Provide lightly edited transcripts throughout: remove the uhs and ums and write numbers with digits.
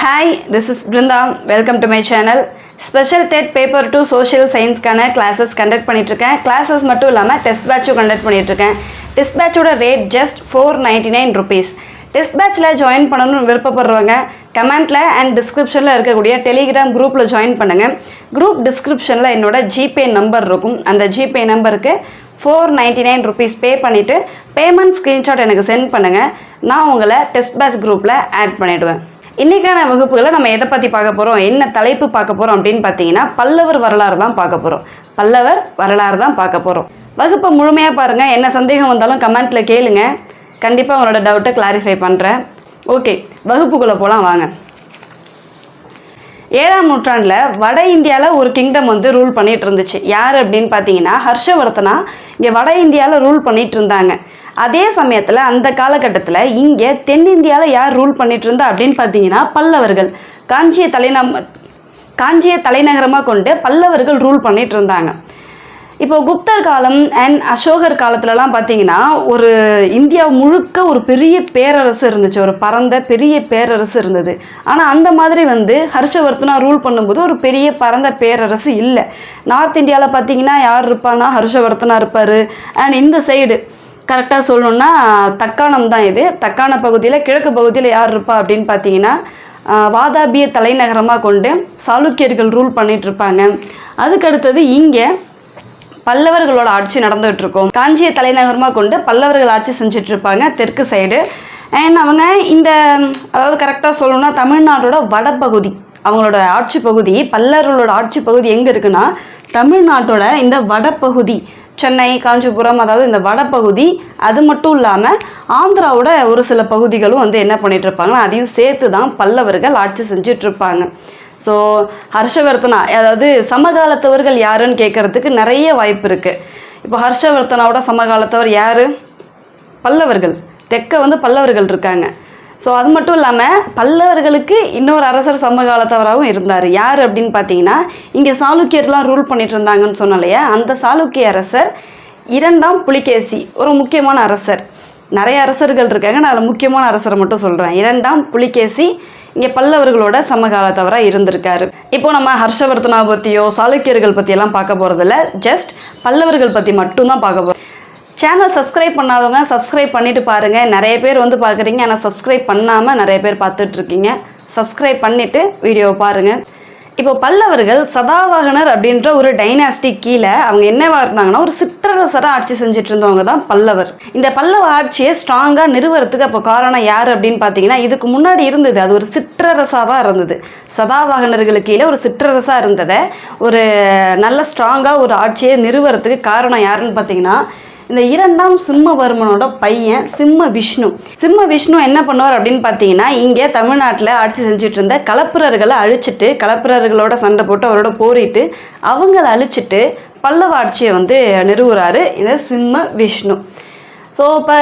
Hi, this is Brinda. Welcome to my channel. Special TET paper 2 social science classes conduct பண்ணிட்டுருக்கேன். Classes மட்டும் இல்லாமல் test batch conduct பண்ணிட்டுருக்கேன். Test batch ஓட rate just 499 rupees. Test batchல join பண்ணணும்னு விருப்பப்படுறவங்க கமெண்ட்ல and டிஸ்கிரிப்ஷனில் இருக்கக்கூடிய டெலிகிராம் குரூப்பில் ஜாயின் பண்ணுங்கள். குரூப் டிஸ்கிரிப்ஷனில் என்னோட ஜிபே நம்பர் இருக்கும். அந்த ஜிபே நம்பருக்கு 499 rupees பே பண்ணிவிட்டு பேமெண்ட் ஸ்க்ரீன்ஷாட் எனக்கு சென்ட் பண்ணுங்கள். நான் உங்களை டெஸ்ட் பேட்ச் குரூப்பில் ஆட் பண்ணிவிடுவேன். இன்றைக்கான வகுப்புகளை நம்ம எதை பற்றி பார்க்க போகிறோம், என்ன தலைப்பு பார்க்க போகிறோம் அப்படின்னு பார்த்தீங்கன்னா பல்லவர் வரலாறு தான் பார்க்க போகிறோம். பல்லவர் வரலாறு தான் பார்க்க போகிறோம். வகுப்பை முழுமையாக பாருங்கள். என்ன சந்தேகம் வந்தாலும் கமெண்ட்டில் கேளுங்க. கண்டிப்பாக உங்களோட டவுட்டை கிளாரிஃபை பண்ணுறேன். ஓகே, வகுப்புக்குள்ளே போகலாம் வாங்க. 7ஆம் நூற்றாண்டில் வட இந்தியாவில் ஒரு கிங்டம் ரூல் பண்ணிகிட்டு இருந்துச்சு. யார் அப்படின்னு பார்த்தீங்கன்னா ஹர்ஷவர்தனா இங்கே வட இந்தியாவில் ரூல் பண்ணிகிட்டு இருந்தாங்க. அதே சமயத்தில் அந்த காலகட்டத்தில் இங்கே தென்னிந்தியாவில் யார் ரூல் பண்ணிகிட்டு இருந்தா அப்படின்னு பார்த்தீங்கன்னா பல்லவர்கள். காஞ்சியை தலைநகரமாக கொண்டு பல்லவர்கள் ரூல் பண்ணிகிட்டு இருந்தாங்க. இப்போ குப்தர் காலம் அண்ட் அசோகர் காலத்துலலாம் பார்த்தீங்கன்னா ஒரு இந்தியா முழுக்க ஒரு பெரிய பேரரசு இருந்துச்சு, ஒரு பரந்த பெரிய பேரரசு இருந்தது. ஆனால் அந்த மாதிரி ஹர்ஷவர்தனா ரூல் பண்ணும்போது ஒரு பெரிய பரந்த பேரரசு இல்லை. நார்த் இந்தியாவில் பார்த்தீங்கன்னா யார் இருப்பான்னா ஹர்ஷவர்தனா இருப்பார். அண்ட் இந்த சைடு கரெக்டாக சொல்லணுன்னா தக்காணம் தான். இது தக்காண பகுதியில் கிழக்கு பகுதியில் யார் இருப்பா அப்படின்னு பார்த்தீங்கன்னா வாதாபிய தலைநகரமாக கொண்டு சாளுக்கியர்கள் ரூல் பண்ணிகிட்ருப்பாங்க. அதுக்கடுத்தது இங்கே பல்லவர்களோட ஆட்சி நடந்துகிட்ருக்கோம். காஞ்சியை தலைநகரமாக கொண்டு பல்லவர்கள் ஆட்சி செஞ்சிட்ருப்பாங்க தெற்கு சைடு. அண்ட் அவங்க இந்த அதாவது கரெக்டாக சொல்லணும்னா தமிழ்நாட்டோட வடப்பகுதி அவங்களோட ஆட்சி பகுதி, பல்லவர்களோட ஆட்சி பகுதி எங்கே இருக்குன்னா தமிழ்நாட்டோட இந்த வடப்பகுதி, சென்னை, காஞ்சிபுரம், அதாவது இந்த வடப்பகுதி. அது மட்டும் இல்லாமல் ஆந்திராவோட ஒரு சில பகுதிகளும் என்ன பண்ணிகிட்டு இருப்பாங்கன்னா அதையும் சேர்த்து தான் பல்லவர்கள் ஆட்சி செஞ்சிட்ருப்பாங்க. ஸோ ஹர்ஷவர்தனா அதாவது சமகாலத்தவர்கள் யாருன்னு கேட்குறதுக்கு நிறைய வாய்ப்பு இருக்குது. இப்போ ஹர்ஷவர்தனாவோட சமகாலத்தவர் யார்? பல்லவர்கள். தெற்க பல்லவர்கள் இருக்காங்க. ஸோ அது மட்டும் இல்லாமல் பல்லவர்களுக்கு இன்னொரு அரசர் சமகாலத்தவராகவும் இருந்தார். யார் அப்படின்னு பார்த்தீங்கன்னா இங்கே சாளுக்கியர்லாம் ரூல் பண்ணிட்டு இருந்தாங்கன்னு சொன்னோம் இல்லையா, அந்த சாளுக்கிய அரசர் 2ஆம் புலிகேசி ஒரு முக்கியமான அரசர். நிறைய அரசர்கள் இருக்காங்க, நான் அதில் முக்கியமான அரசரை மட்டும் சொல்கிறேன். 2ஆம் புலிகேசி இங்கே பல்லவர்களோட சமகாலத்தவராக இருந்திருக்காரு. இப்போ நம்ம ஹர்ஷவர்தனா பற்றியோ சாளுக்கியர்கள் பற்றியெல்லாம் பார்க்க போகிறதில்ல, ஜஸ்ட் பல்லவர்கள் பற்றி மட்டும்தான் பார்க்க போகிறோம். சேனல் சப்ஸ்கிரைப் பண்ணாதவங்க சப்ஸ்கிரைப் பண்ணிவிட்டு பாருங்கள். நிறைய பேர் பார்க்குறீங்க, ஆனால் சப்ஸ்கிரைப் பண்ணாமல் நிறைய பேர் பார்த்துட்ருக்கீங்க. சப்ஸ்கிரைப் பண்ணிவிட்டு வீடியோவை பாருங்கள். இப்போ பல்லவர்கள் சதாவாகனர் அப்படின்ற ஒரு டைனாஸ்டிக் கீழே அவங்க என்னவா இருந்தாங்கன்னா ஒரு சிற்றரசராக ஆட்சி செஞ்சுட்டு இருந்தவங்க தான் பல்லவர். இந்த பல்லவ ஆட்சியை ஸ்ட்ராங்காக நிறுவறதுக்கு அப்போ காரணம் யார் அப்படின்னு பார்த்தீங்கன்னா இதுக்கு முன்னாடி இருந்தது அது ஒரு சிற்றரசாக தான் இருந்தது. சதாவாகனர்களுக்கு கீழே ஒரு சிற்றரசாக இருந்ததை ஒரு நல்ல ஸ்ட்ராங்காக ஒரு ஆட்சியை நிறுவறதுக்கு காரணம் யாருன்னு பார்த்தீங்கன்னா இந்த 2ஆம் சிம்மவர்மனோட பையன் சிம்ம விஷ்ணு என்ன பண்ணுவார் அப்படின்னு பார்த்தீங்கன்னா இங்கே தமிழ்நாட்டில் ஆட்சி செஞ்சுட்டு இருந்த களப்பிரர்களை அழிச்சிட்டு களப்பிரர்களோட சண்டை போட்டு அவரோட போரிட்டு அவங்கள அழிச்சிட்டு பல்லவ ஆட்சியை நிறுவுறாரு இந்த சிம்ம விஷ்ணு. ஸோ இப்போ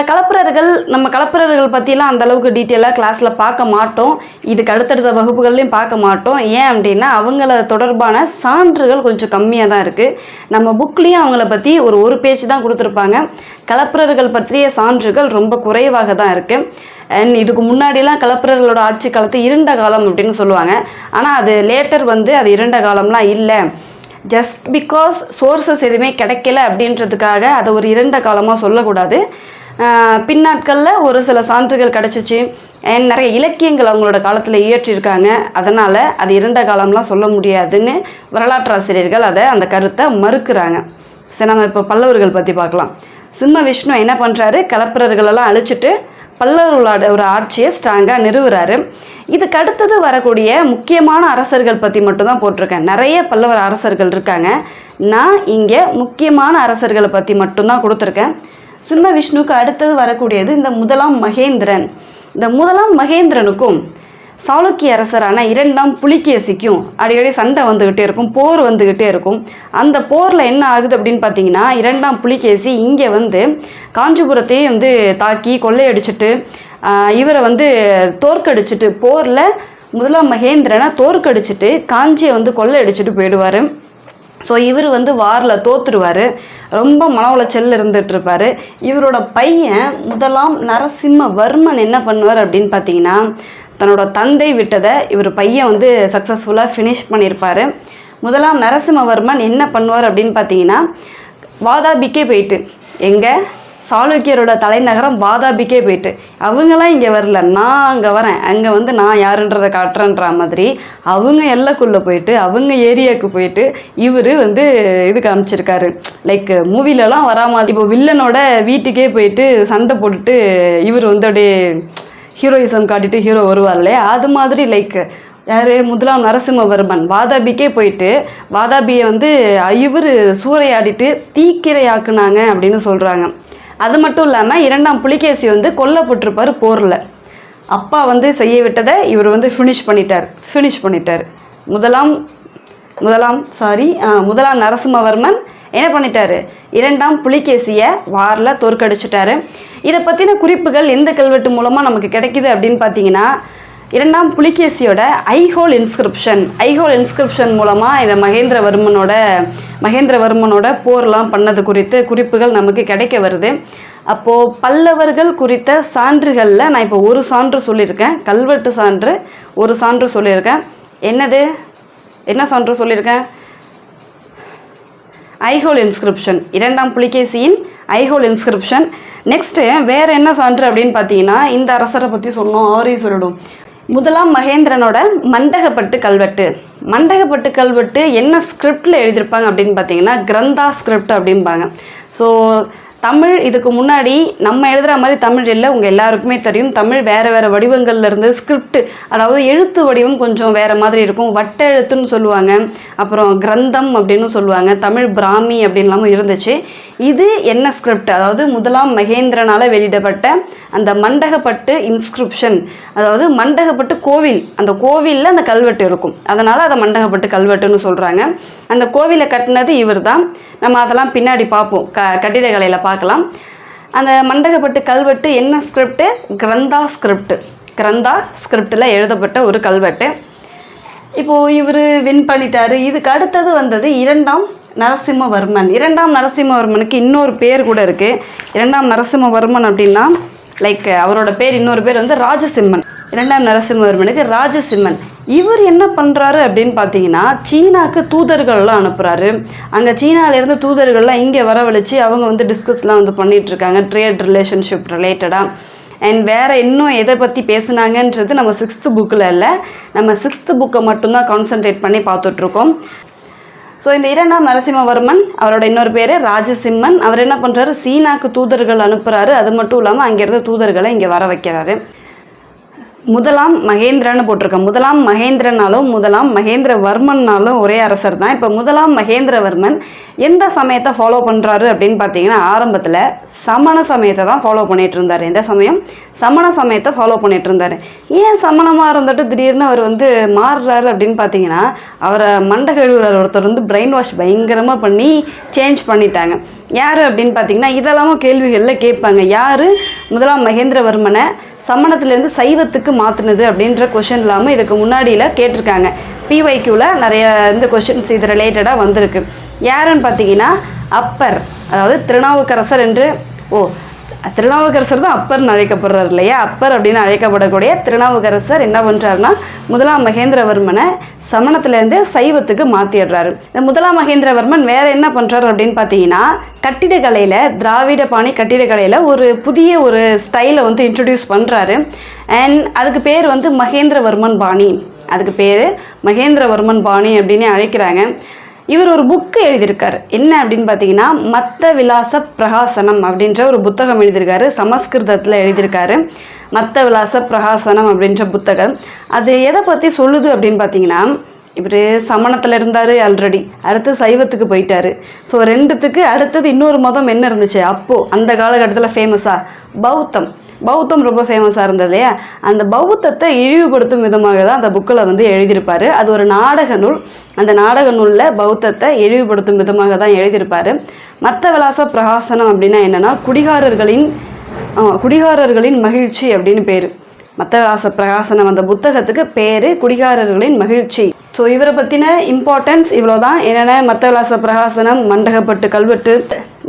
நம்ம களப்பிரர்கள் பற்றிலாம் அந்தளவுக்கு டீட்டெயிலாக கிளாஸில் பார்க்க மாட்டோம். இதுக்கு அடுத்தடுத்த வகுப்புகள்லையும் பார்க்க மாட்டோம். ஏன் அப்படின்னா அவங்கள தொடர்பான சான்றுகள் கொஞ்சம் கம்மியாக தான் இருக்குது. நம்ம புக்லேயும் அவங்கள பற்றி ஒரு பேஜ் தான் கொடுத்துருப்பாங்க. களப்பிரர்கள் பற்றிய சான்றுகள் ரொம்ப குறைவாக தான் இருக்குது. அண்ட் இதுக்கு முன்னாடிலாம் களப்பிரர்களோட ஆட்சி காலத்து இருண்ட காலம் அப்படின்னு சொல்லுவாங்க. ஆனால் அது லேட்டர் அது இருண்ட காலம்லாம் இல்லை. ஜஸ்ட் பிகாஸ் சோர்ஸஸ் எதுவுமே கிடைக்கல அப்படின்றதுக்காக அதை ஒரு இருண்ட காலமாக சொல்லக்கூடாது. பின்னாட்களில் ஒரு சில சான்றுகள் கிடச்சிச்சு. அண்ட் நிறைய இலக்கியங்கள் அவங்களோட காலத்தில் இயற்றியிருக்காங்க. அதனால் அது இருண்ட காலம்லாம் சொல்ல முடியாதுன்னு வரலாற்றாசிரியர்கள் அந்த கருத்தை மறுக்கிறாங்க. சரி, நம்ம இப்போ பல்லவர்கள் பற்றி பார்க்கலாம். சிம்ம விஷ்ணு என்ன பண்ணுறாரு, களப்பிரர்களெல்லாம் அழிச்சிட்டு பல்லவர்களோட ஒரு ஆட்சியை ஸ்ட்ராங்காக நிறுவுறாரு. இதுக்கு அடுத்தது வரக்கூடிய முக்கியமான அரசர்கள் பற்றி மட்டும்தான் போட்டிருக்கேன். நிறைய பல்லவர் அரசர்கள் இருக்காங்க. நான் இங்கே முக்கியமான அரசர்களை பற்றி மட்டும்தான் கொடுத்துருக்கேன். சிம்ம விஷ்ணுவுக்கு அடுத்தது வரக்கூடியது இந்த முதலாம் மகேந்திரன். இந்த முதலாம் மகேந்திரனுக்கும் சாளுக்கிய அரசரான 2ஆம் புலிகேசிக்கும் அடிக்கடி சண்டை வந்துக்கிட்டே இருக்கும், போர் வந்துக்கிட்டே இருக்கும். அந்த போரில் என்ன ஆகுது அப்படின்னு பார்த்தீங்கன்னா 2ஆம் புலிகேசி இங்கே காஞ்சிபுரத்தையும் தாக்கி கொள்ளையடிச்சிட்டு இவரை தோற்கடிச்சிட்டு போரில் முதலாம் மகேந்திரனை தோற்கடிச்சிட்டு காஞ்சியை கொள்ளையடிச்சிட்டு போயிடுவார். ஸோ இவர் வாரில் தோற்றுருவார். ரொம்ப மன உளைச்சலில் இருந்துகிட்ருப்பார். இவரோட பையன் முதலாம் நரசிம்மவர்மன் என்ன பண்ணுவார் அப்படின்னு பார்த்தீங்கன்னா தன்னோட தந்தை விட்டதை இவர் பையன் வந்து சக்ஸஸ்ஃபுல்லாக ஃபினிஷ் பண்ணியிருப்பார். முதலாம் நரசிம்மவர்மன் என்ன பண்ணுவார் அப்படின்னு பார்த்தீங்கன்னா, வாதாபிக்கே போயிட்டு, எங்கே சாளுக்கியரோட தலைநகரம் வாதாபிக்கே போயிட்டு, அவங்களாம் இங்கே வரல, நான் அங்கே வரேன், அங்கே வந்து நான் யாருன்றதை காட்டுறேன்ற மாதிரி அவங்க எல்லைக்குள்ளே போயிட்டு அவங்க ஏரியாவுக்கு போயிட்டு இவர் வந்து இது காமிச்சிருக்காரு. லைக் மூவிலலாம் வரா மாதிரி இப்போ வில்லனோட வீட்டுக்கே போயிட்டு சண்டை போட்டுட்டு இவர் வந்து அப்படியே ஹீரோயிசம் காட்டிட்டு ஹீரோ வருவார் இல்லையா, அது மாதிரி லைக் யார் முதலாம் நரசிம்மவர்மன் வாதாபிக்கே போயிட்டு வாதாபியை வந்து இவர் சூறையாடிட்டு தீக்கிரையாக்குனாங்க அப்படின்னு சொல்கிறாங்க. அது மட்டும் இல்லாமல் இரண்டாம் புலிகேசி வந்து கொல்லப்பட்டிருப்பார் போரில். அப்பா வந்து செய்ய விட்டதை இவர் வந்து ஃபினிஷ் பண்ணிட்டார். முதலாம் நரசிம்மவர்மன் என்ன பண்ணிட்டாரு, இரண்டாம் புலிகேசியை வாரில் தோற்கடிச்சிட்டாரு. இதை பற்றின குறிப்புகள் எந்த கல்வெட்டு மூலமாக நமக்கு கிடைக்கிது அப்படின்னு பார்த்தீங்கன்னா, இரண்டாம் புலிகேசியோட ஐஹோல் இன்ஸ்கிரிப்ஷன் மூலமாக இதை மகேந்திரவர்மனோட போர்லாம் பண்ணது குறித்து குறிப்புகள் நமக்கு கிடைக்க வருது. அப்போது பல்லவர்கள் குறித்த சான்றுகளில் நான் இப்போ ஒரு சான்று சொல்லியிருக்கேன், கல்வெட்டு சான்று ஒரு சான்று சொல்லியிருக்கேன். என்ன சான்று சொல்லியிருக்கேன்? ஐஹோல் இன்ஸ்கிரிப்ஷன், இரண்டாம் புலிகேசியின் ஐஹோல் இன்ஸ்கிரிப்ஷன். நெக்ஸ்ட்டு வேறு என்ன சான்று அப்படின்னு பார்த்தீங்கன்னா, இந்த அரசரை பற்றி சொன்னோம், அவரையும் சொல்லிடும். முதலாம் மகேந்திரனோட மண்டகப்பட்டு கல்வெட்டு என்ன ஸ்கிரிப்டில் எழுதியிருப்பாங்க அப்படின்னு பார்த்தீங்கன்னா, கிரந்தா ஸ்கிரிப்ட் அப்படிம்பாங்க. ஸோ தமிழ் இதுக்கு முன்னாடி நம்ம எழுதுகிற மாதிரி தமிழ் இல்லை, உங்கள் எல்லாருக்குமே தெரியும். தமிழ் வேறு வடிவங்கள்ல இருந்து ஸ்கிரிப்ட், அதாவது எழுத்து வடிவம் கொஞ்சம் வேறு மாதிரி இருக்கும். வட்ட எழுத்துன்னு சொல்லுவாங்க, அப்புறம் கிரந்தம் அப்படின்னு சொல்லுவாங்க, தமிழ் பிராமி அப்படின்லாமும் இருந்துச்சு. இது என்ன ஸ்கிரிப்ட், அதாவது முதலாம் மகேந்திரனால் வெளியிடப்பட்ட அந்த மண்டகப்பட்டு இன்ஸ்கிரிப்ஷன், அதாவது மண்டகப்பட்டு கோவில், அந்த கோவிலில் அந்த கல்வெட்டு இருக்கும், அதனால் அதை மண்டகப்பட்டு கல்வெட்டுன்னு சொல்கிறாங்க. அந்த கோவிலை கட்டினது இவர் தான். நம்ம அதெல்லாம் பின்னாடி பார்ப்போம், கட்டிடக்கலையில் பார்க்கலாம். அந்த மண்டகப்பட்டு கல்வெட்டு என்ன ஸ்கிரிப்டு? கிரந்தா ஸ்கிரிப்டில் எழுதப்பட்ட ஒரு கல்வெட்டு. இப்போது இவர் வின் பண்ணிட்டார். இதுக்கு அடுத்தது வந்தது இரண்டாம் நரசிம்மவர்மனுக்கு இன்னொரு பேர் கூட இருக்குது. இரண்டாம் நரசிம்மவர்மன் அப்படின்னா லைக் அவரோட பேர், இன்னொரு பேர் வந்து ராஜசிம்மன். இரண்டாம் நரசிம்மவர்மனுக்கு ராஜசிம்மன். இவர் என்ன பண்ணுறாரு அப்படின்னு பார்த்தீங்கன்னா, சீனாவுக்கு தூதர்கள்லாம் அனுப்புகிறாரு. அங்கே சீனாவிலேருந்து தூதர்கள்லாம் இங்கே வரவழைச்சி அவங்க வந்து டிஸ்கஸ்லாம் வந்து பண்ணிகிட்ருக்காங்க, ட்ரேட் ரிலேஷன்ஷிப் ரிலேட்டடாக. அண்ட் வேறு இன்னும் எதை பற்றி பேசுனாங்கன்றது நம்ம 6th புக்கில் இல்லை, நம்ம 6th புக்கை மட்டும்தான் கான்சன்ட்ரேட் பண்ணி பார்த்துட்ருக்கோம். ஸோ இந்த இரண்டாம் நரசிம்மவர்மன், அவரோட இன்னொரு பேர் ராஜசிம்மன், அவர் என்ன பண்ணுறாரு, சீனாவுக்கு தூதர்கள் அனுப்புகிறாரு. அது மட்டும் இல்லாமல் அங்கேருந்து தூதர்களை இங்கே வர வைக்கிறாரு. முதலாம் மகேந்திரன்னு போட்டிருக்கேன். முதலாம் மகேந்திரனாலும் முதலாம் மகேந்திரவர்மன்னாலும் ஒரே அரசர் தான். இப்போ முதலாம் மகேந்திரவர்மன் எந்த சமயத்தை ஃபாலோ பண்ணுறாரு அப்படின்னு பார்த்தீங்கன்னா, ஆரம்பத்தில் சமண சமயத்தை தான் ஃபாலோ பண்ணிகிட்டு இருந்தார். எந்த சமயம்? சமண சமயத்தை ஃபாலோ பண்ணிகிட்டு இருந்தார். ஏன் சமணமாக இருந்துட்டு திடீர்னு அவர் வந்து மாறுறாரு அப்படின்னு பார்த்தீங்கன்னா, அவரை மண்டகழுவுறார் ஒருத்தர் வந்து பிரெயின் வாஷ் பயங்கரமாக பண்ணி சேஞ்ச் பண்ணிட்டாங்க. யார் அப்படின்னு பார்த்தீங்கன்னா, இதெல்லாமும் கேள்விகளில் கேட்பாங்க, யார் முதலாம் மகேந்திரவர்மனை சமணத்திலேருந்து சைவத்துக்கு மாற்றினது அப்படின்ற கொஷின் இல்லாமல் இதுக்கு முன்னாடியில் கேட்டிருக்காங்க. பிஒய்க்யூவில் நிறைய இந்த கொஷின்ஸ் இது ரிலேட்டடாக வந்திருக்கு. யாருன்னு பார்த்தீங்கன்னா, அப்பர், அதாவது திருநாவுக்கரசர் என்று திருநாவுக்கரசர் தான் அப்பர்னு அழைக்கப்படுறார் இல்லையா. அப்பர் அப்படின்னு அழைக்கப்படக்கூடிய திருநாவுக்கரசர் என்ன பண்ணுறாருன்னா, முதலாம் மகேந்திரவர்மனை சமணத்திலேருந்து சைவத்துக்கு மாற்றிடுறாரு. இந்த முதலாம் மகேந்திரவர்மன் வேறு என்ன பண்ணுறாரு அப்படின்னு பார்த்தீங்கன்னா, கட்டிடக்கலையில், திராவிட பாணி கட்டிடக்கலையில் ஒரு புதிய ஒரு ஸ்டைலை வந்து இன்ட்ரடியூஸ் பண்ணுறாரு. அண்ட் அதுக்கு பேர் வந்து மகேந்திரவர்மன் பாணி அப்படின்னு அழைக்கிறாங்க. இவர் ஒரு புக்கு எழுதியிருக்கார். என்ன அப்படின்னு பார்த்தீங்கன்னா, மத்த விலாச பிரகாசனம் அப்படின்ற ஒரு புத்தகம் எழுதியிருக்காரு. சமஸ்கிருதத்தில் எழுதியிருக்காரு. மத்த விலாச பிரகாசனம் அப்படின்ற புத்தகம். அது எதை பற்றி சொல்லுது அப்படின்னு பார்த்தீங்கன்னா, இவர் சமணத்தில் இருந்தார் ஆல்ரெடி, அடுத்து சைவத்துக்கு போயிட்டார். ஸோ ரெண்டுத்துக்கு அடுத்தது இன்னொரு மதம் என்ன இருந்துச்சு அப்போது அந்த காலகட்டத்தில் ஃபேமஸாக பௌத்தம் ரொம்ப ஃபேமஸாக இருந்தது இல்லையா. அந்த பௌத்தத்தை இழிவுபடுத்தும் விதமாக தான் அந்த புக்கில் வந்து எழுதியிருப்பார். அது ஒரு நாடக நூல். அந்த நாடக நூலில் பௌத்தத்தை இழிவுபடுத்தும் விதமாக தான் எழுதியிருப்பார். மத்த விலாச பிரகாசனம் அப்படின்னா என்னென்னா, குடிகாரர்களின் மகிழ்ச்சி அப்படின்னு பேர். மத்த விலாச பிரகாசனம் அந்த புத்தகத்துக்கு பேர் குடிகாரர்களின் மகிழ்ச்சி. ஸோ இவரை பற்றின இம்பார்ட்டன்ஸ் இவ்வளோ தான். என்னென்ன மத்தவிலாச பிரகாசனம், மண்டகப்பட்டு கல்வெட்டு.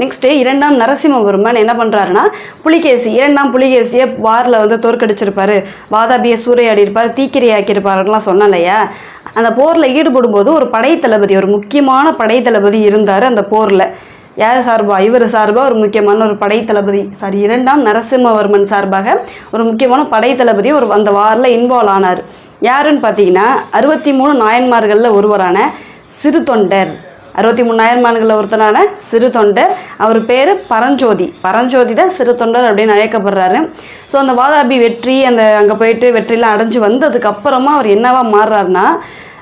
நெக்ஸ்ட்டு 2ஆம் நரசிம்மவர்மன் என்ன பண்ணுறாருன்னா புலிகேசி, 2ஆம் புலிகேசியை வாரில் வந்து தோற்கடிச்சிருப்பார், வாதாபியை சூறையாடியிருப்பார், தீக்கிரை ஆக்கியிருப்பாருலாம் சொன்னேன் இல்லையா. அந்த போரில் ஈடுபடும் போது ஒரு படைத்தளபதி, ஒரு முக்கியமான படைத்தளபதி இருந்தார் அந்த போரில். யார் சார்பாக? இவர் சார்பாக ஒரு முக்கியமான ஒரு படைத்தளபதி, 2ஆம் நரசிம்மவர்மன் சார்பாக ஒரு முக்கியமான படைத்தளபதி அந்த வாரில் இன்வால்வ் ஆனார். யாருன்னு பார்த்தீங்கன்னா 63 நாயன்மார்களில் ஒருவரான சிறு தொண்டர். 63 நாயன்மார்களில் ஒருத்தரான சிறு தொண்டர். அவர் பேர் பரஞ்சோதி. பரஞ்சோதி தான் சிறு தொண்டர் அப்படின்னு அழைக்கப்படுறாரு. ஸோ அந்த வாதாபி வெற்றி, அங்கே போயிட்டு வெற்றிலாம் அடைஞ்சு வந்ததுக்கப்புறமா அவர் என்னவா மாறுறாருன்னா,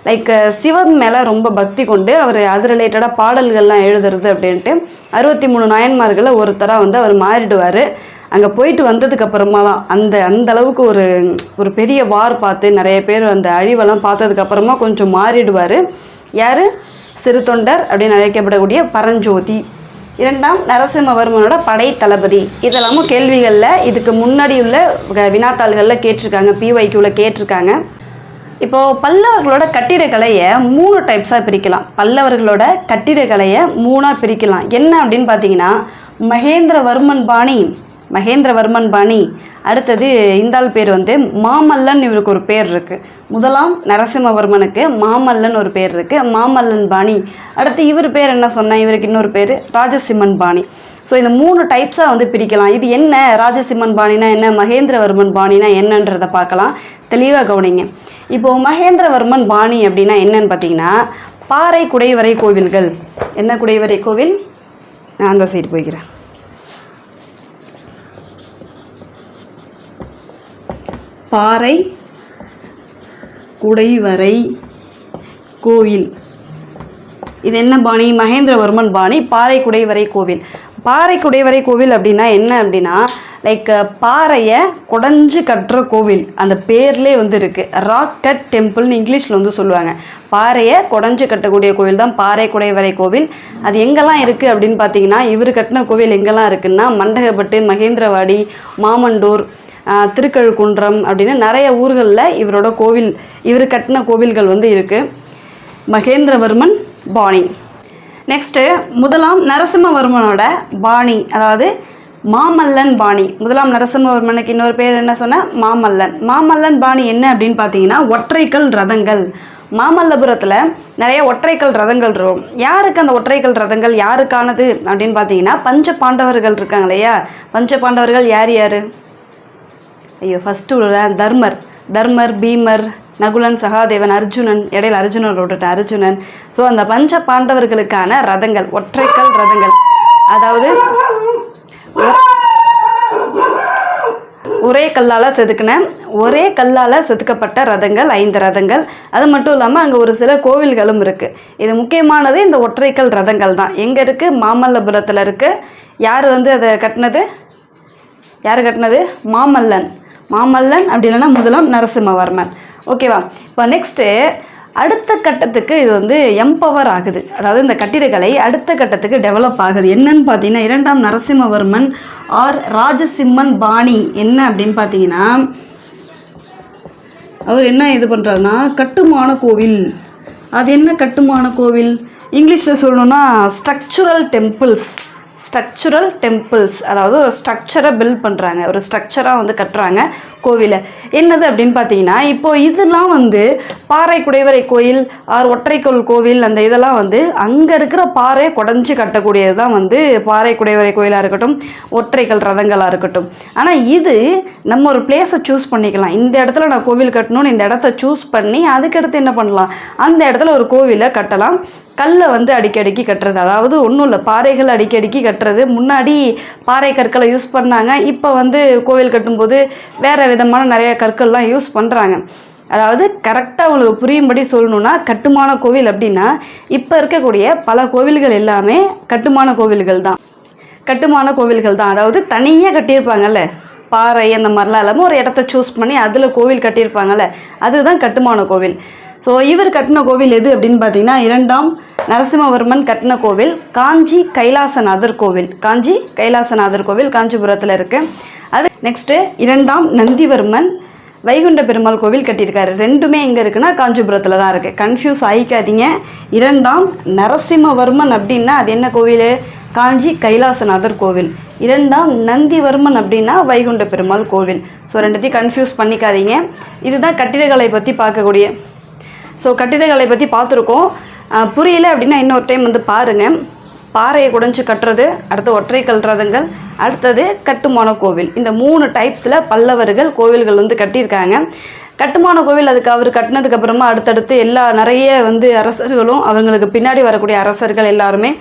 லைக் சிவன் மேலே ரொம்ப பக்தி கொண்டு அவர் அது ரிலேட்டடாக பாடல்கள்லாம் எழுதுறது அப்படின்ட்டு 63 நாயன்மார்களில் ஒருத்தராக வந்து அவர் மாறிடுவார். அங்கே போயிட்டு வந்ததுக்கப்புறமா தான் அந்த அளவுக்கு ஒரு பெரிய வார் பார்த்து நிறைய பேர் அந்த அழிவெல்லாம் பார்த்ததுக்கப்புறமா கொஞ்சம் மாறிடுவார். யார்? சிறு தொண்டர் அப்படின்னு அழைக்கப்படக்கூடிய பரஞ்சோதி, 2ஆம் நரசிம்மவர்மனோட படை தளபதி. இதெல்லாமும் கேள்விகளில் இதுக்கு முன்னாடி உள்ள வினாத்தாள்களில் கேட்டிருக்காங்க, PYQவில் கேட்டிருக்காங்க. இப்போது பல்லவர்களோட கட்டிடக்கலையை 3 டைப்ஸாக பிரிக்கலாம். பல்லவர்களோட கட்டிடக்கலையை 3ஆக பிரிக்கலாம். என்ன அப்படின்னு பார்த்தீங்கன்னா, மகேந்திரவர்மன் பாணி. அடுத்தது இந்தாள் பேர் வந்து மாமல்லன். இவருக்கு ஒரு பேர் இருக்குது. 1ஆம் நரசிம்மவர்மனுக்கு மாமல்லன் ஒரு பேர் இருக்குது, மாமல்லன் பாணி. அடுத்து இவர் பேர் என்ன சொன்னால், இவருக்கு இன்னொரு பேர் ராஜசிம்மன் பாணி. ஸோ இந்த 3 டைப்ஸாக வந்து பிரிக்கலாம். இது என்ன, ராஜசிம்மன் பாணினா என்ன, மகேந்திரவர்மன் பாணினா என்னன்றதை பார்க்கலாம். தெளிவாக கவனிங்க. இப்போது மகேந்திரவர்மன் பாணி அப்படின்னா என்னன்னு பார்த்தீங்கன்னா, பாறை குடைவரை கோவில்கள். என்ன குடைவரை கோவில்? நான் அந்த சைடு போய்க்கிறேன். பாறை குடைவரை கோவில். இது என்ன பாணி? மகேந்திரவர்மன் பாணி, பாறை குடைவரை கோவில். பாறை குடைவரை கோவில் அப்படின்னா என்ன அப்படின்னா, லைக் பாறையை குடஞ்சி கட்டுற கோவில். அந்த பேர்லேயே வந்து இருக்குது. ராக் கட் டெம்பிள்னு இங்கிலீஷில் வந்து சொல்லுவாங்க. பாறையை குடஞ்சி கட்டக்கூடிய கோவில் தான் பாறை குடைவரை கோவில். அது எங்கெல்லாம் இருக்குது அப்படின்னு பார்த்தீங்கன்னா, இவர் கட்டின கோவில் எங்கெல்லாம் இருக்குன்னா, மண்டகப்பட்டு, மகேந்திரவாடி, மாமண்டூர், திருக்கழுக்குன்றம் அப்படின்னு நிறைய ஊர்களில் இவரோட கோவில், இவர் கட்டின கோவில்கள் வந்து இருக்குது. மகேந்திரவர்மன் பாணி. நெக்ஸ்ட்டு 1ஆம் நரசிம்மவர்மனோட பாணி, அதாவது மாமல்லன் பாணி. 1ஆம் நரசிம்மவர்மனுக்கு இன்னொரு பேர் என்ன சொன்னால், மாமல்லன். மாமல்லன் பாணி என்ன அப்படின்னு பார்த்தீங்கன்னா, ஒற்றைக்கல் ரதங்கள். மாமல்லபுரத்தில் நிறைய ஒற்றைக்கல் ரதங்கள் இருக்கும். யாருக்கு அந்த ஒற்றைக்கல் ரதங்கள் யாருக்கானது அப்படின்னு பார்த்தீங்கன்னா, பஞ்ச பாண்டவர்கள் இருக்காங்க இல்லையா. பஞ்ச பாண்டவர்கள் யார் யார்? ஃபஸ்ட்டு தர்மர், பீமர், நகுலன், சகாதேவன், அர்ஜுனன். இடையில அர்ஜுனன். ஸோ அந்த பஞ்ச பாண்டவர்களுக்கான ரதங்கள், ஒற்றைக்கல் ரதங்கள். அதாவது ஒரே கல்லால் செதுக்கப்பட்ட ரதங்கள், 5 ரதங்கள். அது மட்டும் இல்லாமல் அங்கே ஒரு சில கோவில்களும் இருக்குது. இது முக்கியமானது இந்த ஒற்றைக்கல் ரதங்கள் தான். எங்கே இருக்குது? மாமல்லபுரத்தில் இருக்குது. யார் வந்து அதை கட்டினது? மாமல்லன் அப்படி இல்லைன்னா 1ஆம் நரசிம்மவர்மன். ஓகேவா? இப்போ நெக்ஸ்ட்டு அடுத்த கட்டத்துக்கு இது வந்து எம்பவர் ஆகுது. அதாவது இந்த கட்டிடக்கலை அடுத்த கட்டத்துக்கு டெவலப் ஆகுது. என்னன்னு பார்த்தீங்கன்னா, 2ஆம் நரசிம்மவர்மன் ஆர் ராஜசிம்மன் பாணி என்ன அப்படின்னு பார்த்தீங்கன்னா, அவர் என்ன இது பண்ணுறாருன்னா, கட்டுமான கோவில். அது என்ன கட்டுமான கோவில்? இங்கிலீஷில் சொல்லணுன்னா ஸ்ட்ரக்சுரல் டெம்பிள்ஸ். அதாவது ஒரு ஸ்ட்ரக்சரை பில்ட் பண்ணுறாங்க, ஒரு ஸ்ட்ரக்சராக வந்து கட்டுறாங்க கோவிலை. என்னது அப்படின்னு பார்த்தீங்கன்னா, இப்போது இதெல்லாம் வந்து பாறை குடைவரை கோயில் ஆர் ஒற்றைக்கல் கோவில், அந்த இதெல்லாம் வந்து அங்கே இருக்கிற பாறை குடஞ்சி கட்டக்கூடியது தான் வந்து பாறை குடைவரை கோயிலாக இருக்கட்டும், ஒற்றைக்கல் ரதங்களாக இருக்கட்டும். ஆனால் இது நம்ம ஒரு பிளேஸை சூஸ் பண்ணிக்கலாம். இந்த இடத்துல நான் கோவில் கட்டணும்னு இந்த இடத்த சூஸ் பண்ணி அதுக்கடுத்து என்ன பண்ணலாம், அந்த இடத்துல ஒரு கோவிலை கட்டலாம். கல்லை வந்து அடிக்கடிக்கு கட்டுறது, அதாவது ஒன்றும் இல்லை, பாறைகள் அடிக்கடிக்கு கட்டுறது. முன்னாடி பாறை கற்களை யூஸ் பண்ணாங்க. இப்போ வந்து கோவில் கட்டும்போது வேறு விதமான நிறைய கற்கள்லாம் யூஸ் பண்ணுறாங்க. அதாவது கரெக்டாக உங்களுக்கு புரியும்படி சொல்லணுன்னா, கட்டுமான கோவில் அப்படின்னா இப்போ இருக்கக்கூடிய பல கோவில்கள் எல்லாமே கட்டுமான கோவில்கள் தான். அதாவது தனியாக கட்டியிருப்பாங்கல்ல, பாறை அந்த மாதிரிலாம் இல்லாமல் ஒரு இடத்த சூஸ் பண்ணி அதில் கோவில் கட்டியிருப்பாங்கல்ல, அதுதான் கட்டுமான கோவில். ஸோ இவர் கட்டின கோவில் எது அப்படின்னு பார்த்தீங்கன்னா, 2ஆம் நரசிம்மவர்மன் கட்டின கோவில் காஞ்சி கைலாசநாதர் கோவில். காஞ்சிபுரத்தில் இருக்குது. அது நெக்ஸ்ட்டு 2ஆம் நந்திவர்மன் வைகுண்ட பெருமாள் கோவில் கட்டியிருக்காரு. ரெண்டுமே எங்கே இருக்குன்னா காஞ்சிபுரத்தில் தான் இருக்குது. கன்ஃபியூஸ் ஆகிக்காதீங்க. 2ஆம் நரசிம்மவர்மன் அப்படின்னா அது என்ன கோவில்? காஞ்சி கைலாசநாதர் கோவில். 2ஆம் நந்திவர்மன் அப்படின்னா வைகுண்ட பெருமாள் கோவில். ஸோ ரெண்டுத்தையும் கன்ஃபியூஸ் பண்ணிக்காதீங்க. இதுதான் கட்டிடக்கலை பற்றி பார்க்கக்கூடிய. ஸோ கட்டிடக்கலை பற்றி பார்த்துருக்கோம். புரியல அப்படின்னா இன்னொரு டைம் வந்து பாருங்கள். பாறையை குடைஞ்சு கட்டுறது, அடுத்து ஒற்றை கல்றதுங்கள், அடுத்தது கட்டுமான கோவில். இந்த 3 டைப்ஸில் பல்லவர்கள் கோவில்கள் வந்து கட்டியிருக்காங்க. கட்டுமான கோவில் அதுக்கு அவர் கட்டினதுக்கு அப்புறமா அடுத்தடுத்து நிறைய வந்து அரசர்களும் அவங்களுக்கு பின்னாடி வரக்கூடிய அரசர்கள் எல்லாருமே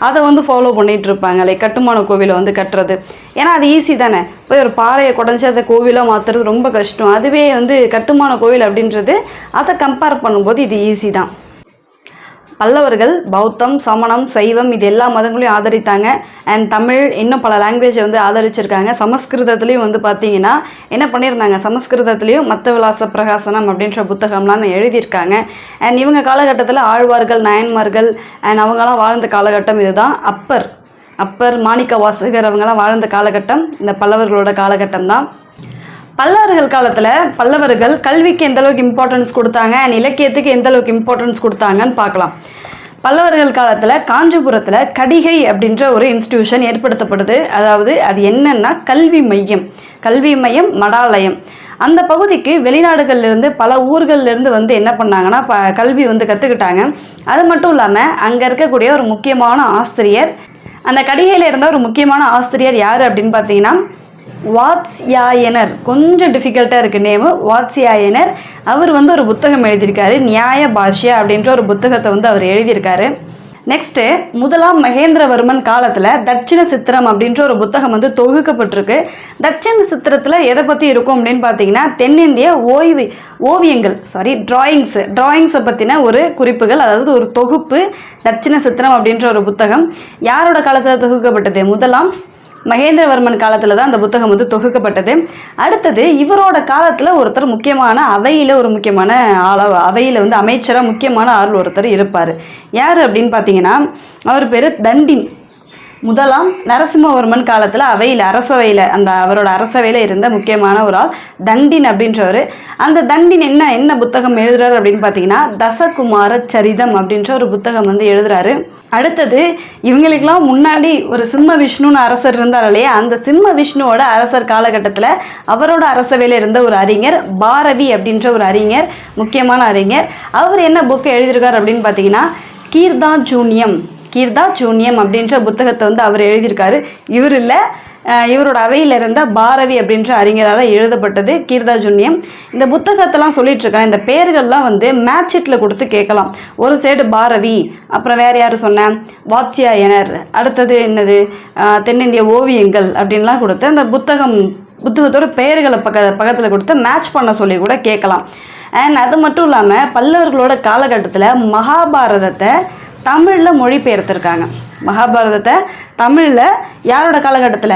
அதை வந்து ஃபாலோ பண்ணிகிட்டு இருப்பாங்க. லைக் கட்டுமான கோவிலை வந்து கட்டுறது. ஏன்னா அது ஈஸி தானே. போய் ஒரு பாறையை குடைஞ்சி அதை கோவிலாக மாற்றுறது ரொம்ப கஷ்டம். அதுவே வந்து கட்டுமான கோவில் அப்படின்றது அதை கம்பேர் பண்ணும்போது இது ஈஸி தான். பல்லவர்கள் பௌத்தம், சமணம், சைவம் இது எல்லா மதங்களையும் ஆதரித்தாங்க. அண்ட் தமிழ் இன்னும் பல லாங்குவேஜை வந்து ஆதரிச்சிருக்காங்க. சமஸ்கிருதத்துலேயும் வந்து பார்த்திங்கன்னா என்ன பண்ணியிருந்தாங்க, சமஸ்கிருதத்துலேயும் மத்த விலாச பிரகாசனம் அப்படின்ற புத்தகம்லாம் எழுதியிருக்காங்க. அண்ட் இவங்க காலகட்டத்தில் ஆழ்வார்கள், நாயன்மார்கள் அண்ட் அவங்களாம் வாழ்ந்த காலகட்டம் இதுதான். அப்பர், மாணிக்க வாசகர் அவங்களாம் வாழ்ந்த காலகட்டம் இந்த பல்லவர்களோட காலகட்டம் தான். பல்லவர்கள் காலத்தில் பல்லவர்கள் கல்விக்கு எந்தளவுக்கு இம்பார்ட்டன்ஸ் கொடுத்தாங்க அண்ட் இலக்கியத்துக்கு எந்தளவுக்கு இம்பார்ட்டன்ஸ் கொடுத்தாங்கன்னு பார்க்கலாம். பல்லவர்கள் காலத்தில் காஞ்சிபுரத்தில் கடிகை அப்படின்ற ஒரு இன்ஸ்டிடியூஷன் ஏற்படுத்தப்படுது. அதாவது அது என்னன்னா கல்வி மையம், மடாலயம். அந்த பகுதிக்கு வெளிநாடுகள்லேருந்து பல ஊர்கள்லேருந்து வந்து என்ன பண்ணாங்கன்னா கல்வி வந்து கற்றுக்கிட்டாங்க. அது மட்டும் இல்லாமல் அங்கே இருக்கக்கூடிய ஒரு முக்கியமான ஆசிரியர், அந்த கடிகையில் இருந்த ஒரு முக்கியமான ஆசிரியர் யார் அப்படின்னு பார்த்தீங்கன்னா வாத்ஸ்யாயனர். கொஞ்சம் டிஃபிகல்ட்டாக இருக்குது நேமு. வாத்ஸ்யாயனர் அவர் வந்து ஒரு புத்தகம் எழுதியிருக்காரு. நியாய பாஷ்யா அப்படின்ற ஒரு புத்தகத்தை வந்து அவர் எழுதியிருக்காரு. நெக்ஸ்ட்டு 1ஆம் மகேந்திரவர்மன் காலத்தில் தட்சிண சித்திரம் அப்படின்ற ஒரு புத்தகம் வந்து தொகுக்கப்பட்டிருக்கு. தட்சிண சித்திரத்தில் எதை பற்றி இருக்கும் அப்படின்னு பார்த்தீங்கன்னா தென்னிந்திய டிராயிங்ஸை பற்றின ஒரு குறிப்புகள், அதாவது ஒரு தொகுப்பு. தட்சிண சித்திரம் அப்படின்ற ஒரு புத்தகம் யாரோட காலத்தில் தொகுக்கப்பட்டது? 1ஆம் மகேந்திரவர்மன் காலத்தில் தான் அந்த புத்தகம் வந்து தொகுக்கப்பட்டது. அடுத்தது இவரோட காலத்தில் ஒருத்தர் முக்கியமான அவையில் வந்து அமைச்சராக முக்கியமான ஆள் ஒருத்தர் இருப்பார். யார் அப்படின்னு பார்த்தீங்கன்னா அவர் பேர் தண்டின். 1ஆம் நரசிம்மவர்மன் காலத்தில் அரசவையில் அவரோட அரசவையில் இருந்த முக்கியமான ஒரு ஆள் தண்டின் அப்படின்றவர். அந்த தண்டின் என்ன புத்தகம் எழுதுறாரு அப்படின்னு பார்த்தீங்கன்னா தசகுமார சரிதம் அப்படின்ற ஒரு புத்தகம் வந்து எழுதுறாரு. அடுத்தது இவங்களுக்கெல்லாம் முன்னாடி ஒரு சிம்ம விஷ்ணுன்னு அரசர் இருந்தார் இல்லையா, அந்த சிம்ம விஷ்ணுவோட அரசர் காலகட்டத்தில் அவரோட அரசவையில் இருந்த ஒரு அறிஞர் பாரவி அப்படின்ற ஒரு அறிஞர், முக்கியமான அறிஞர். அவர் என்ன புக்கு எழுதியிருக்கார் அப்படின்னு பார்த்தீங்கன்னா கீர்தா ஜூனியம் அப்படின்ற புத்தகத்தை வந்து அவர் எழுதியிருக்காரு. இவரோட அவையில் இருந்த பாரவி அப்படின்ற அறிஞரால் எழுதப்பட்டது கீர்தா ஜூனியம். இந்த புத்தகத்தெல்லாம் சொல்லிட்டுருக்கேன். இந்த பேர்கள்லாம் வந்து மேட்ச் ஷீட்டில் கொடுத்து கேட்கலாம். ஒரு சைடு பாரவி, அப்புறம் வேறு யார் சொன்னேன், வாத்ஸ்யாயனர், அடுத்தது என்னது தென்னிந்திய ஓவியங்கள் அப்படின்லாம் கொடுத்து அந்த புத்தகத்தோட பெயர்களை பக்கத்தில் கொடுத்து மேட்ச் பண்ண சொல்லி கூட கேட்கலாம். அண்ட் அது மட்டும் இல்லாமல் பல்லவர்களோட காலகட்டத்தில் மகாபாரதத்தை தமிழில் மொழிபெயர்த்திருக்காங்க. மகாபாரதத்தை தமிழில் யாரோட காலகட்டத்தில்?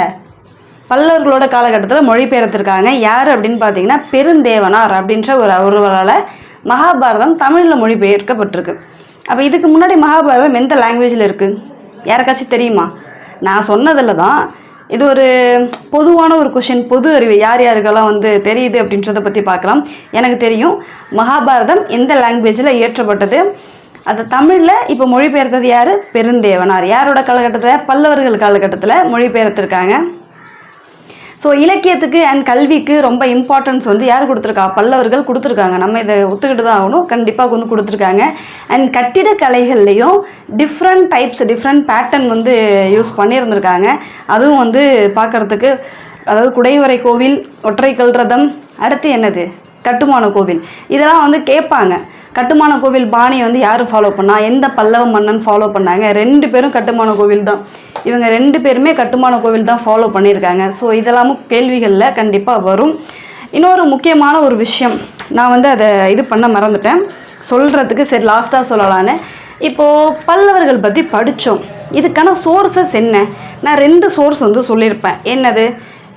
பல்லவர்களோட காலகட்டத்தில் மொழிபெயர்த்திருக்காங்க. யார் அப்படின்னு பார்த்தீங்கன்னா பெருந்தேவனார் அப்படின்ற ஒருவரால் மகாபாரதம் தமிழில் மொழிபெயர்க்கப்பட்டிருக்கு. அப்போ இதுக்கு முன்னாடி மகாபாரதம் எந்த லாங்குவேஜில் இருக்குது? யாருக்காச்சும் தெரியுமா? நான் சொன்னதில் தான் இது ஒரு பொதுவான ஒரு கொஷின், பொது அறிவு யாருக்கெல்லாம் வந்து தெரியுது அப்படின்றத பற்றி பார்க்கலாம். எனக்கு தெரியும். மகாபாரதம் எந்த லாங்குவேஜில் இயற்றப்பட்டது? அது தமிழில் இப்போ மொழிபெயர்த்தது யார்? பெருந்தேவனார். யாரோட காலகட்டத்தில்? பல்லவர்கள் காலகட்டத்தில் மொழிபெயர்த்திருக்காங்க. ஸோ இலக்கியத்துக்கு அண்ட் கல்விக்கு ரொம்ப இம்பார்ட்டன்ஸ் வந்து யார் கொடுத்துருக்கா? பல்லவர்கள் கொடுத்துருக்காங்க. நம்ம இதை ஒத்துக்கிட்டு தான் ஆகணும். கண்டிப்பாக வந்து கொடுத்துருக்காங்க. அண்ட் கட்டிடக்கலைகள்லேயும் டிஃப்ரெண்ட் பேட்டர்ன் வந்து யூஸ் பண்ணியிருந்திருக்காங்க. அதுவும் வந்து பார்க்குறதுக்கு, அதாவது குடைவரை கோவில், ஒற்றை கல் ரதம், அடுத்து என்னது கட்டுமான கோவில், இதெல்லாம் வந்து கேட்பாங்க. கட்டுமான கோவில் பாணியை வந்து யார் ஃபாலோ பண்ணா? எந்த பல்லவ மன்னன் ஃபாலோ பண்ணாங்க? 2 பேரும் கட்டுமான கோவில் தான். இவங்க 2 பேருமே கட்டுமான கோவில் தான் ஃபாலோ பண்ணியிருக்காங்க. ஸோ இதெல்லாமும் கேள்விகளில் கண்டிப்பாக வரும். இன்னொரு முக்கியமான ஒரு விஷயம் நான் வந்து அதை பண்ண மறந்துட்டேன் சொல்கிறதுக்கு. சரி லாஸ்ட்டாக சொல்லலான்னு. இப்போது பல்லவர்கள் பற்றி படித்தோம். இதுக்கான சோர்ஸஸ் என்ன? நான் 2 சோர்ஸ் வந்து சொல்லியிருப்பேன். என்னது?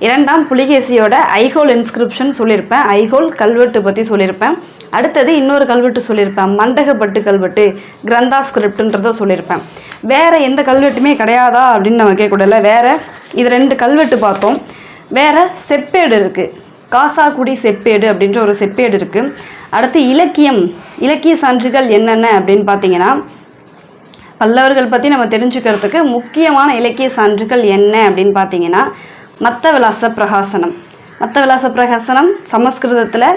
2ஆம் புலிகேசியோட ஐஹோல் இன்ஸ்கிரிப்ஷன் சொல்லியிருப்பேன். ஐஹோல் கல்வெட்டு பற்றி சொல்லியிருப்பேன். அடுத்தது இன்னொரு கல்வெட்டு சொல்லியிருப்பேன், மண்டகப்பட்டு கல்வெட்டு, கிரந்தா ஸ்கிரிப்டுன்றதை சொல்லியிருப்பேன். வேறு எந்த கல்வெட்டுமே கிடையாதா அப்படின்னு நம்ம கேட்கக்கூடாதுல. வேறு இது 2 கல்வெட்டு பார்த்தோம். வேறு செப்பேடு இருக்குது. காசாக்குடி செப்பேடு அப்படின்ற ஒரு செப்பேடு இருக்குது. அடுத்து இலக்கிய சான்றுகள் என்னென்ன அப்படின்னு பார்த்தீங்கன்னா, பல்லவர்கள் பற்றி நம்ம தெரிஞ்சுக்கிறதுக்கு முக்கியமான இலக்கிய சான்றுகள் என்ன அப்படின்னு பார்த்தீங்கன்னா, மத்தவிலாச பிரகாசனம் சமஸ்கிருதத்தில்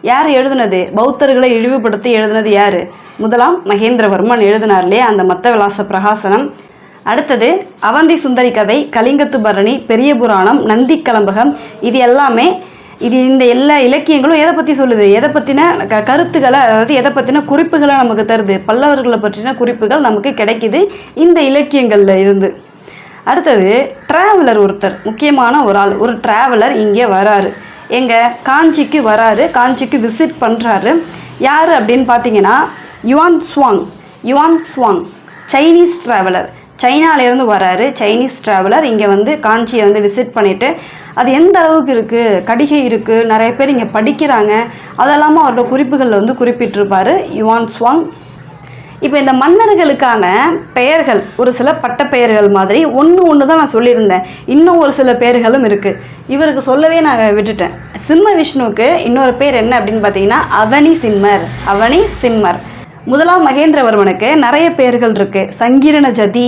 யார் எழுதுனது? பௌத்தர்களை இழிவுபடுத்தி எழுதுனது யார்? முதலாம் மகேந்திரவர்மன் எழுதினார் இல்லையா அந்த மத்தவிலாச பிரகாசனம். அடுத்தது அவந்தி சுந்தரி கதை, கலிங்கத்து பரணி, பெரிய புராணம், நந்தி கலம்பகம். இந்த எல்லா இலக்கியங்களும் எதை பற்றி சொல்லுது? எதை பற்றின கருத்துக்களை, அதாவது எதை பற்றின குறிப்புகளை நமக்கு தருது? பல்லவர்களை பற்றின குறிப்புகள் நமக்கு கிடைக்குது இந்த இலக்கியங்களில் இருந்து. அடுத்தது டிராவலர், ஒருத்தர் முக்கியமான ஒரு ஆள், ஒரு டிராவலர் இங்கே வராரு. காஞ்சிக்கு வராரு, காஞ்சிக்கு விசிட் பண்ணுறாரு. யார் அப்படின்னு பார்த்தீங்கன்னா யுவான் சுவாங் சைனீஸ் டிராவலர். சைனாலேருந்து வராரு சைனீஸ் டிராவலர். இங்கே காஞ்சியை விசிட் பண்ணிவிட்டு அது எந்த அளவுக்கு இருக்குது, கடிகை இருக்குது, நிறைய பேர் இங்கே படிக்கிறாங்க, அதெல்லாமல் அவரோட குறிப்புகளில் குறிப்பிட்டிருப்பார் யுவான் சுவாங். இப்போ இந்த மன்னர்களுக்கான பெயர்கள் ஒரு சில பட்ட பெயர்கள் மாதிரி ஒன்று தான் நான் சொல்லியிருந்தேன். இன்னும் ஒரு சில பெயர்களும் இருக்குது. இவருக்கு சொல்லவே நான் விட்டுட்டேன். சிம்ம விஷ்ணுவுக்கு இன்னொரு பேர் என்ன அப்படின்னு பார்த்தீங்கன்னா அவனி சிம்மர். முதலாம் மகேந்திரவர்மனுக்கு நிறைய பெயர்கள் இருக்குது. சங்கீரண ஜதி,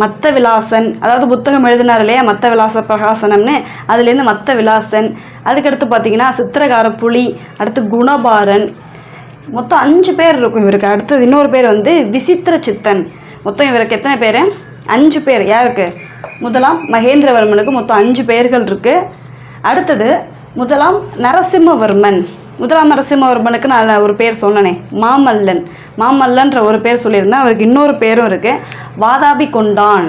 மத்த விலாசன், அதாவது புத்தகம் எழுதினார் இல்லையா மத்த விலாச பிரகாசனம்னு, அதுலேருந்து மத்த விலாசன். அதுக்கடுத்து பார்த்தீங்கன்னா சித்திரகார புலி, அடுத்து குணபாரன். மொத்தம் 5 பேர் இருக்கும் இவருக்கு. அடுத்தது இன்னொரு பேர் விசித்திர சித்தன். மொத்தம் இவருக்கு எத்தனை பேர்? 5 பேர். யாருக்கு? முதலாம் மகேந்திரவர்மனுக்கு மொத்தம் 5 பெயர்கள் இருக்குது. அடுத்தது முதலாம் நரசிம்மவர்மனுக்கு நான் ஒரு பேர் சொன்னனே, மாமல்லன்ற ஒரு பேர் சொல்லியிருந்தேன். அவருக்கு இன்னொரு பேரும் இருக்குது, வாதாபி கொண்டான்.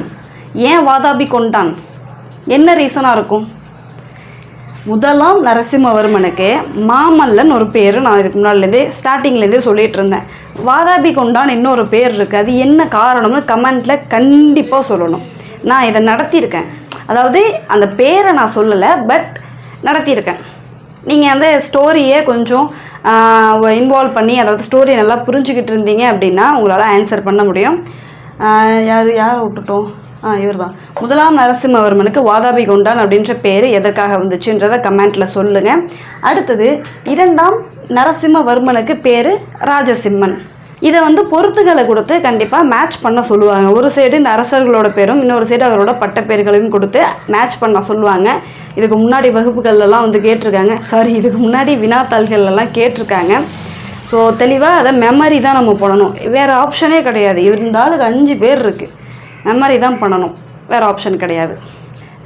ஏன் வாதாபி கொண்டான்? என்ன ரீசனாக இருக்கும்? முதலாம் நரசிம்மவர்மனுக்கு மாமல்லன் ஒரு பேர் நான் இதுக்கு முன்னாடிலேருந்தே ஸ்டார்டிங்லேருந்தே சொல்லிகிட்டு இருந்தேன். வாதாபி கொண்டான் இன்னொரு பேர் இருக்குது. அது என்ன காரணம்னு கமெண்ட்டில் கண்டிப்பாக சொல்லணும். நான் இதை நடத்தியிருக்கேன். அதாவது அந்த பேரை நான் சொல்லலை, பட் நடத்தியிருக்கேன். நீங்கள் அந்த ஸ்டோரியை கொஞ்சம் இன்வால்வ் பண்ணி, அதாவது ஸ்டோரியை நல்லா புரிஞ்சுக்கிட்டு இருந்தீங்க அப்படின்னா உங்களால் ஆன்சர் பண்ண முடியும். யார் விட்டுட்டோம்? இவர் தான். முதலாம் நரசிம்மவர்மனுக்கு வாதாபி கொண்டான் அப்படின்ற பேர் எதற்காக வந்துச்சுன்றதை கமெண்ட்டில் சொல்லுங்கள். அடுத்தது இரண்டாம் நரசிம்மவர்மனுக்கு பேர் ராஜசிம்மன். இதை பொருத்துகளை கொடுத்து கண்டிப்பாக மேட்ச் பண்ண சொல்லுவாங்க. ஒரு சைடு இந்த அரசர்களோட பேரும், இன்னொரு சைடு அவரோட பட்ட பேர்களையும் கொடுத்து மேட்ச் பண்ண சொல்லுவாங்க. இதுக்கு முன்னாடி வகுப்புகள்லாம் கேட்டிருக்காங்க. இதுக்கு முன்னாடி வினாத்தாள்கள்லாம் கேட்டிருக்காங்க. ஸோ தெளிவாக அதை மெமரி தான் நம்ம பண்ணணும், வேறு ஆப்ஷனே கிடையாது. இருந்தாலும் 5 பேர் இருக்குது, மெமரி தான் பண்ணணும், வேறு ஆப்ஷன் கிடையாது.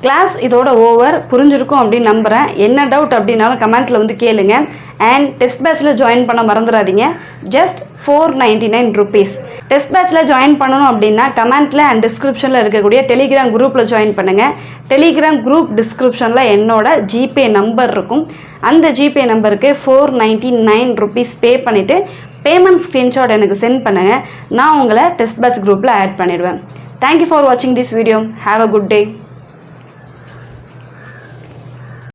கிளாஸ் இதோட ஓவர், புரிஞ்சிருக்கும் அப்படின்னு நம்புகிறேன். என்ன டவுட் அப்படின்னாலும் கமெண்ட்டில் கேளுங்க. அண்ட் டெஸ்ட் பேட்சில் ஜாயின் பண்ண மறந்துடாதீங்க. Just 499 rupees. டெஸ்ட் பேட்சில் ஜாயின் பண்ணணும் அப்படின்னா கமெண்ட்டில் அண்ட் டிஸ்கிரிப்ஷனில் இருக்கக்கூடிய டெலிகிராம் குரூப்பில் ஜாயின் பண்ணுங்கள். டெலிகிராம் குரூப் டிஸ்கிரிப்ஷனில் என்னோட ஜிபே நம்பர் இருக்கும். அந்த ஜிபே நம்பருக்கு 499 rupees பே பண்ணிவிட்டு பேமெண்ட் ஸ்க்ரீன்ஷாட் எனக்கு சென்ட் பண்ணுங்கள். நான் உங்களை டெஸ்ட் பேட்ச் குரூப்பில் ஆட் பண்ணிடுவேன். Thank you for watching this video. Have a good day.